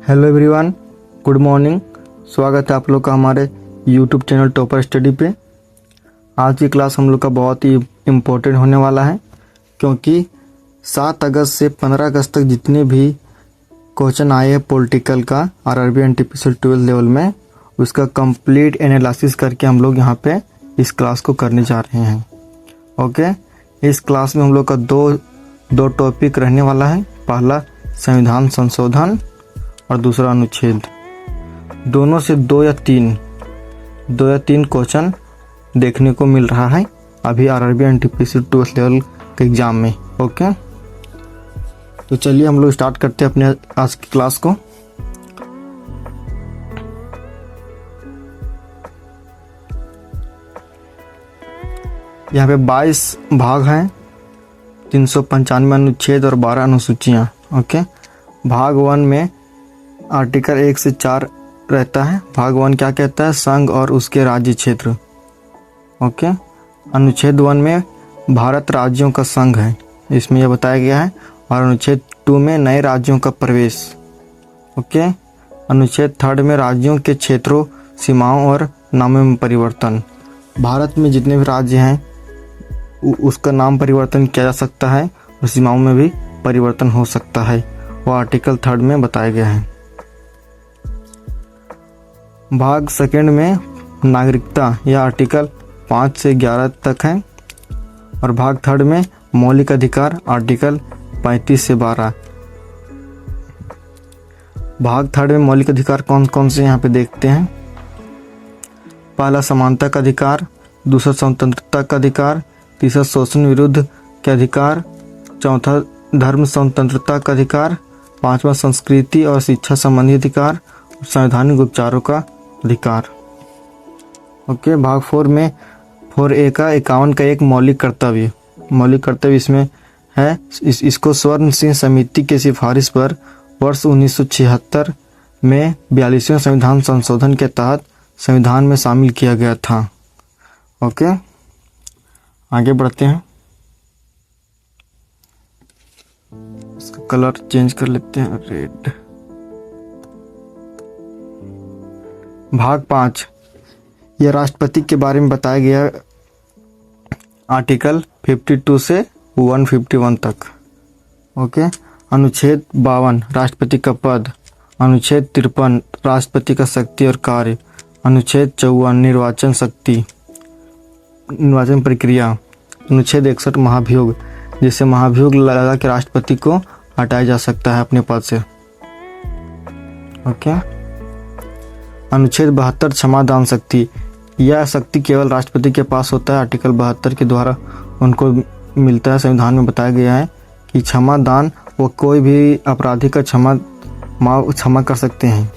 Hello everyone, good morning. स्वागत है आप लोग का हमारे यूट्यूब चैनल टॉपर स्टडी पे। आज की क्लास हम लोग का बहुत ही इम्पोर्टेंट होने वाला है, क्योंकि 7 अगस्त से 15 अगस्त तक जितने भी क्वेश्चन आए हैं पॉलिटिकल का आरआरबी एनटीपीसी 12 लेवल में, उसका कंप्लीट एनालिसिस करके हम लोग यहाँ पे इस क्लास को करने जा रहे हैं। ओके, इस क्लास में हम लोग का दो टॉपिक रहने वाला है। पहला संविधान संशोधन और दूसरा अनुच्छेद। दोनों से दो या तीन क्वेश्चन देखने को मिल रहा है अभी आरआरबी एनटीपीसी 12 लेवल के एग्जाम में। ओके, तो चलिए हम लोग स्टार्ट करते हैं अपने आज की क्लास को। यहाँ पे 22 भाग हैं, 395 अनुच्छेद और 12 अनुसूचियाँ। ओके, भाग 1 में आर्टिकल 1 से 4 रहता है। भाग 1 क्या कहता है? संघ और उसके राज्य क्षेत्र। ओके, अनुच्छेद 1 में भारत राज्यों का संघ है, इसमें यह बताया गया है। और अनुच्छेद 2 में नए राज्यों का प्रवेश। ओके, अनुच्छेद 3 में राज्यों के क्षेत्रों, सीमाओं और नामों में परिवर्तन। भारत में जितने भी राज्य हैं उसका नाम परिवर्तन किया जा सकता है और सीमाओं में भी परिवर्तन हो सकता है, वो आर्टिकल 3 में बताया गया है। भाग 2 में नागरिकता, यह आर्टिकल 5 से 11 तक है। और भाग 3 में मौलिक अधिकार, आर्टिकल 35 से 12। भाग 3 में मौलिक अधिकार कौन कौन से यहाँ पे देखते हैं। पहला समानता का अधिकार, दूसरा स्वतंत्रता का अधिकार, तीसरा शोषण विरुद्ध के अधिकार, चौथा धर्म स्वतंत्रता का अधिकार, पांचवा संस्कृति और शिक्षा संबंधी अधिकार, संवैधानिक उपचारों का अधिकार। ओके, भाग 4 में 4A का 51 का एक मौलिक कर्तव्य इसमें है। इसको स्वर्ण सिंह समिति की सिफारिश पर वर्ष 1976 में 42वें संविधान संशोधन के तहत संविधान में शामिल किया गया था। ओके, आगे बढ़ते हैं। इसका कलर चेंज कर लेते हैं, रेड। भाग 5, यह राष्ट्रपति के बारे में बताया गया, आर्टिकल 52 से 151 तक। ओके, अनुच्छेद 52 राष्ट्रपति का पद, अनुच्छेद 53 राष्ट्रपति का शक्ति और कार्य, अनुच्छेद 54 निर्वाचन प्रक्रिया, अनुच्छेद 61 महाभियोग, जिससे महाभियोग लगा के राष्ट्रपति को हटाया जा सकता है अपने पद से। ओके, अनुच्छेद 72 क्षमादान शक्ति, यह शक्ति केवल राष्ट्रपति के पास होता है। आर्टिकल 72 के द्वारा उनको मिलता है। संविधान में बताया गया है कि क्षमादान वो कोई भी अपराधी का क्षमा कर सकते हैं।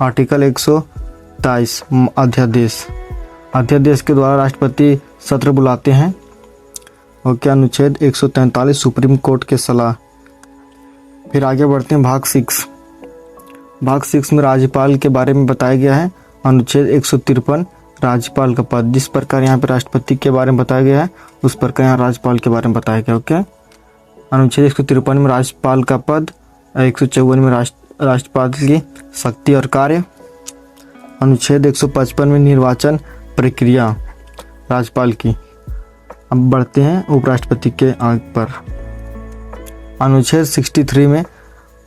आर्टिकल 123 अध्यादेश के द्वारा राष्ट्रपति सत्र बुलाते हैं। ओके, अनुच्छेद 143 सुप्रीम कोर्ट के सलाह। फिर आगे बढ़ते हैं भाग 6 में राज्यपाल के बारे में बताया गया है। अनुच्छेद 153 राज्यपाल का पद, जिस प्रकार यहाँ पे राष्ट्रपति के बारे में बताया गया है उस प्रकार यहाँ राज्यपाल के बारे में बताया गया। ओके, अनुच्छेद 153 में राज्यपाल का पद, 154 में राष्ट्रपाल की शक्ति और कार्य, अनुच्छेद 155 में निर्वाचन प्रक्रिया राज्यपाल की। अब बढ़ते हैं उपराष्ट्रपति के अंक पर। अनुच्छेद 63 में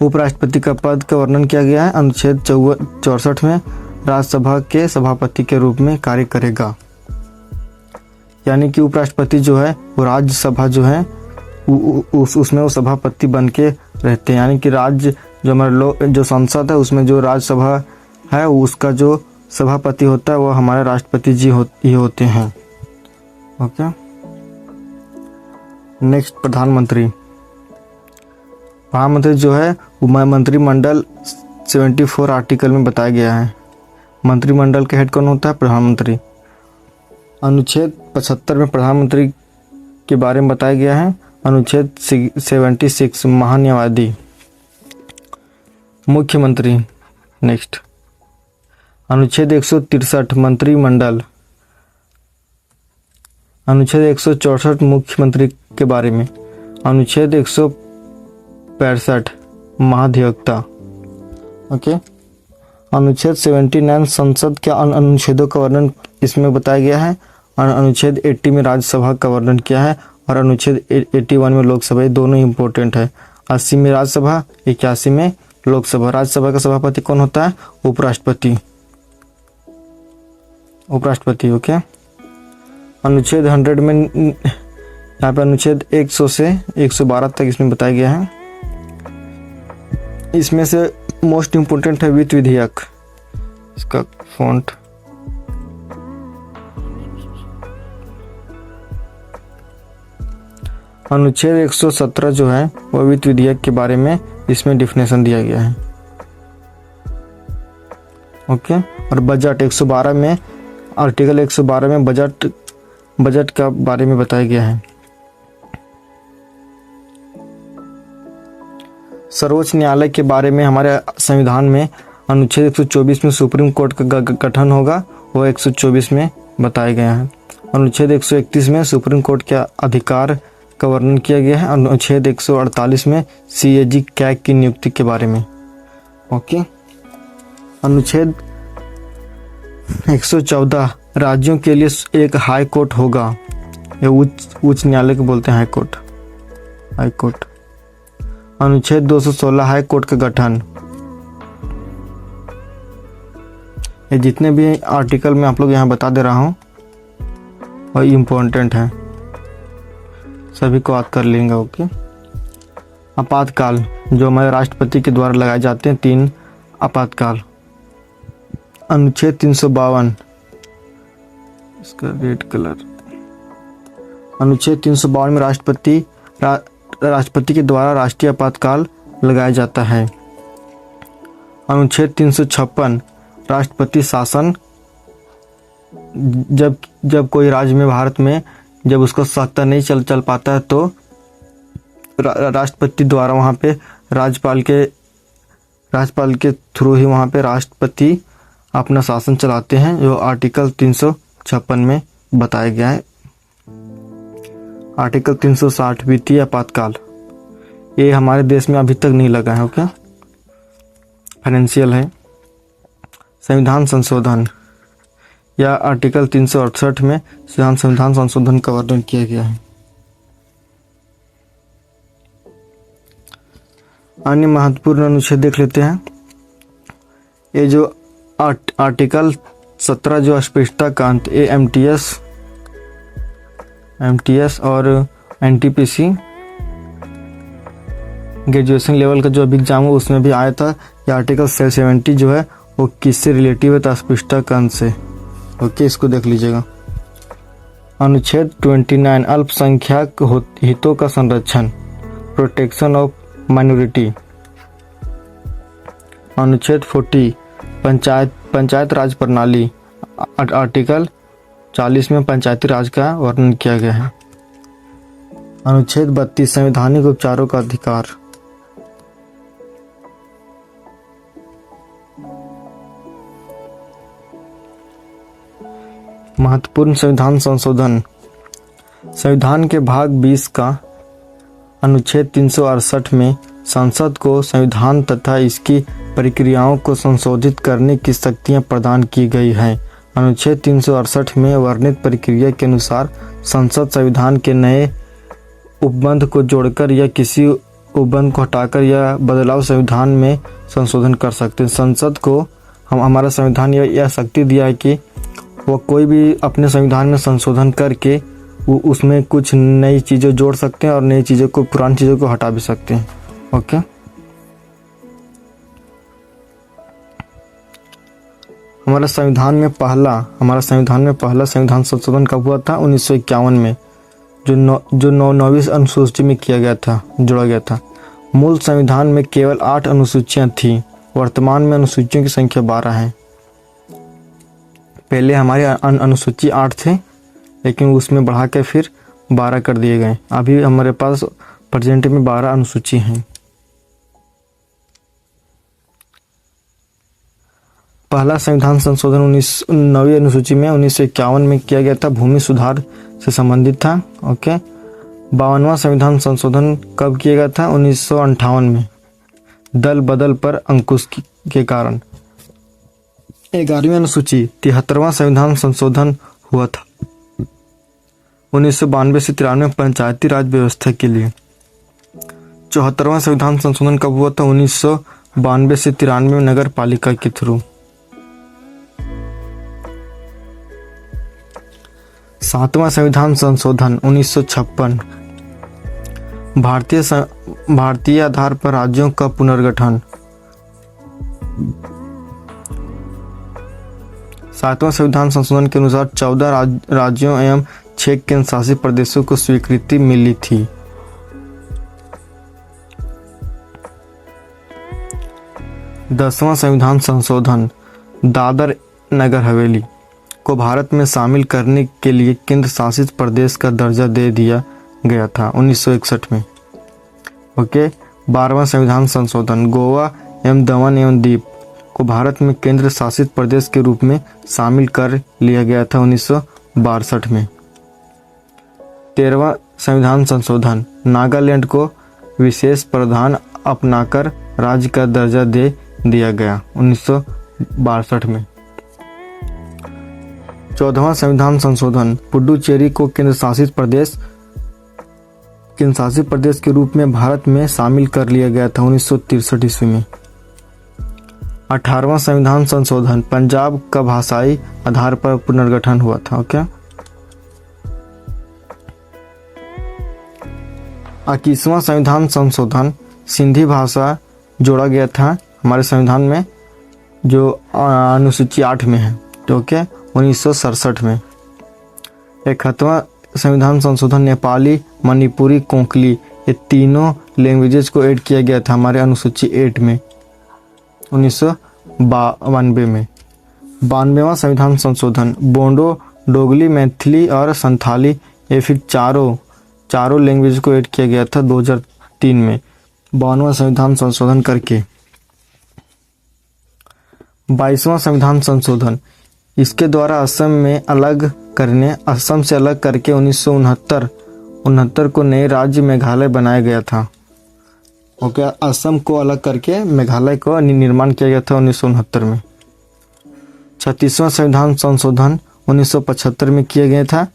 उपराष्ट्रपति का पद का वर्णन किया गया है। अनुच्छेद 64 में राज्यसभा के सभापति के रूप में कार्य करेगा, यानी कि उपराष्ट्रपति जो है वो राज्यसभा जो है उसमें वो सभापति बन के रहते हैं। यानी कि राज्य जो हमारे जो संसद है उसमें जो राज्यसभा है उसका जो सभापति होता है वो हमारे राष्ट्रपति जी ही होते हैं। ओके, नेक्स्ट प्रधानमंत्री जो है वो मंत्रिमंडल 74 आर्टिकल में बताया गया है। मंत्रिमंडल का हेड कौन होता है? प्रधानमंत्री। अनुच्छेद 75 में प्रधानमंत्री के बारे में बताया गया है। अनुच्छेद 76 महान्यायवादी। मुख्यमंत्री। नेक्स्ट, अनुच्छेद 163 मंत्रिमंडल। अनुच्छेद 164 मुख्यमंत्री के बारे में। अनुच्छेद 165 महाधिवक्ता। ओके। अनुच्छेद 79 संसद के अनुच्छेदों का वर्णन इसमें बताया गया है। और अनुच्छेद 80 में राज्यसभा का वर्णन किया है और अनुच्छेद 81 में लोकसभा, दोनों ही इंपॉर्टेंट है। 80 में राज्यसभा, 81 में लोकसभा। राज्यसभा का सभापति कौन होता है? उपराष्ट्रपति। उपराष्ट्रपति, ओके। अनुच्छेद 100 में यहाँ पे अनुच्छेद 100 से 112 तक इसमें बताया गया है। इसमें से मोस्ट इम्पोर्टेंट है वित्त विधेयक, इसका फॉन्ट। अनुच्छेद 117 जो है वो वित्त विधेयक के बारे में इसमें डिफिनेशन दिया गया है, ओके। और बजट 112 में, आर्टिकल 112 में बजट का बारे में बताया गया है। सर्वोच्च न्यायालय के बारे में हमारे संविधान में अनुच्छेद 124 में सुप्रीम कोर्ट का गठन होगा, वो 124 में बताया गया है। अनुच्छेद 131 में सुप्रीम कोर्ट के अधिकार का वर्णन किया गया है। अनुच्छेद 148 में CAG कैग की नियुक्ति के बारे में, ओके। अनुच्छेद 114 राज्यों के लिए एक हाई कोर्ट होगा, ये उच्च न्यायालय को बोलते हैं हाई कोर्ट, हाई कोर्ट। अनुच्छेद 216 हाई कोर्ट का गठन। ये जितने भी आर्टिकल मैं आप लोग यहाँ बता दे रहा हूँ और इम्पोर्टेंट है, सभी को याद कर लेंगे, ओके। आपातकाल, जो हमारे राष्ट्रपति के द्वारा लगाए जाते हैं 3 आपातकाल। अनुच्छेद 352, इसका रेड कलर। अनुच्छेद 352 में राष्ट्रपति के द्वारा राष्ट्रीय आपातकाल लगाया जाता है। अनुच्छेद 356 राष्ट्रपति शासन, जब कोई राज्य में, भारत में जब उसको सत्ता नहीं चल पाता है तो राष्ट्रपति द्वारा वहाँ पे राज्यपाल के थ्रू ही वहाँ पे राष्ट्रपति अपना शासन चलाते हैं, जो आर्टिकल 356 में बताया गया है। आर्टिकल 360 वित्तीय आपातकाल, ये हमारे देश में अभी तक नहीं लगा है, ओके। फाइनेंशियल है। संविधान संशोधन, या आर्टिकल 368 में संविधान संशोधन का वर्णन किया गया है। अन्य महत्वपूर्ण अनुच्छेद देख लेते हैं। ये जो आर्टिकल 17 जो अस्पृश्यता का अंत, MTS और NTPC ग्रेजुएशन लेवल का जो अभी एग्जाम हो उसमें भी आया था। ये आर्टिकल 70 जो है वो किससे रिलेटिव है? तो अस्पृश्यता का अंत से, ओके। इसको देख लीजिएगा। अनुच्छेद 29 अल्पसंख्यक हितों का संरक्षण, प्रोटेक्शन ऑफ माइनॉरिटी। अनुच्छेद 40 पंचायत राज प्रणाली, आर्टिकल 40 में पंचायती राज का वर्णन किया गया है। अनुच्छेद 32 संवैधानिक उपचारों का अधिकार। महत्वपूर्ण संविधान संशोधन, संविधान के भाग 20 का अनुच्छेद 368 में संसद को संविधान तथा इसकी प्रक्रियाओं को संशोधित करने की शक्तियां प्रदान की गई हैं। अनुच्छेद 368 में वर्णित प्रक्रिया के अनुसार संसद संविधान के नए उपबंध को जोड़कर या किसी उपबंध को हटाकर या बदलाव संविधान में संशोधन कर सकते हैं। संसद को हमारा संविधान यह शक्ति दिया है कि वो कोई भी अपने संविधान में संशोधन करके वो उसमें कुछ नई चीज़ें जोड़ सकते हैं और नई चीज़ों को, पुरानी चीज़ों को हटा भी सकते हैं, ओके। हमारा संविधान में पहला संविधान संशोधन कब हुआ था? 1951 में, जो 9वीं अनुसूची में किया गया था, जोड़ा गया था। मूल संविधान में केवल 8 अनुसूचियां थीं, वर्तमान में अनुसूचियों की संख्या 12 है। पहले हमारे अनुसूची 8 थे, लेकिन उसमें बढ़ा के फिर 12 कर दिए गए। अभी हमारे पास प्रेजेंट में 12 अनुसूची हैं। पहला संविधान संशोधन 9वीं अनुसूची में 1951 में किया गया था, भूमि सुधार से संबंधित था, ओके। 52वां संविधान संशोधन कब किया गया था? 1958 में। दल बदल पर अंकुश के कारण। 11वीं अनुसूची 73वां संविधान संशोधन हुआ था 1992 से 93 पंचायती राज व्यवस्था के लिए। 74वां संविधान संशोधन कब हुआ था? 1992 से 93 नगर पालिका के थ्रू। 7वां संविधान संशोधन 1956 भारतीय आधार पर राज्यों का पुनर्गठन। 7वां संविधान संशोधन के अनुसार 14 राज्यों एवं 6 केंद्र शासित प्रदेशों को स्वीकृति मिली थी। 10वां संविधान संशोधन दादर नगर हवेली को भारत में शामिल करने के लिए केंद्र शासित प्रदेश का दर्जा दे दिया गया था 1961 में। ओके। 12वां संविधान संशोधन गोवा एवं दमन एवं दीप को भारत में केंद्र शासित प्रदेश के रूप में शामिल कर लिया गया था 1962 में। 13वां संविधान संशोधन नागालैंड को विशेष प्रावधान अपनाकर राज्य का दर्जा दे दिया गया 1962 में। 14वां संविधान संशोधन पुडुचेरी को केंद्र शासित प्रदेश के रूप में भारत में शामिल कर लिया गया था 1963 ईस्वी में। 18वां संविधान संशोधन पंजाब का भाषाई आधार पर पुनर्गठन हुआ था। ओके। 21वां संविधान संशोधन सिंधी भाषा जोड़ा गया था हमारे संविधान में, जो अनुसूची 8 में है। ओके। 1967 में। 71वां संविधान संशोधन नेपाली, मणिपुरी, कोंकणी ये तीनों लैंग्वेजेस को ऐड किया गया था हमारे अनुसूची 8 में 1992 में। 92वां संविधान संशोधन बोडो, डोगली, मैथिली और संथाली ये फिर चारों लैंग्वेज को ऐड किया गया था 2003 में 52वां संविधान संशोधन करके। 22वां संविधान संशोधन इसके द्वारा असम से अलग करके 1969 को नए राज्य मेघालय बनाया गया था। ओके। असम को अलग करके मेघालय को निर्माण किया गया था 1969 में। 36वां संविधान संशोधन 1975 में किया गया था।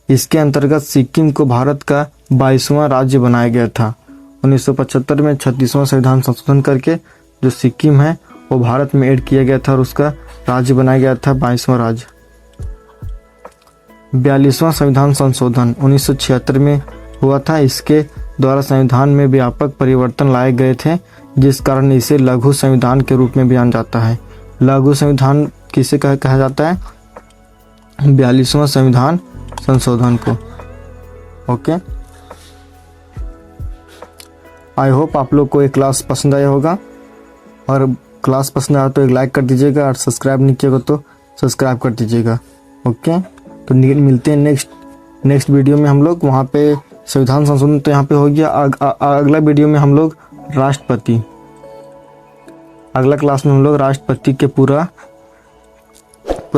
इसके अंतर्गत सिक्किम को भारत का 22वां राज्य बनाया गया था 1975 में। 36वां संविधान संशोधन करके जो सिक्किम है वो भारत में ऐड किया गया था और उसका राज्य बनाया गया था 22वां राज्य। 42वां संविधान संशोधन 1976 में हुआ था। इसके द्वारा संविधान में व्यापक परिवर्तन लाए गए थे, जिस कारण इसे लघु संविधान के रूप में भी जाना जाता है। लघु संविधान किसे कहा जाता है? 42वां संविधान संशोधन को। ओके। आई होप आप लोग को ये क्लास पसंद आया होगा, और क्लास पसंद आया तो एक लाइक कर दीजिएगा, और सब्सक्राइब नहीं किया तो सब्सक्राइब कर दीजिएगा। ओके। तो मिलते हैं नेक्स्ट वीडियो में हम लोग। वहाँ पे संविधान संशोधन तो यहाँ पे हो गया। अगला वीडियो में हम लोग अगला क्लास में हम लोग राष्ट्रपति के पूरा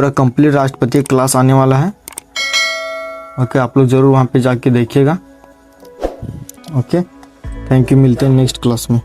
कंप्लीट राष्ट्रपति का क्लास आने वाला है। ओके। आप लोग ज़रूर वहाँ पे जाके देखिएगा। ओके। Thank you. मिलते हैं नेक्स्ट क्लास में।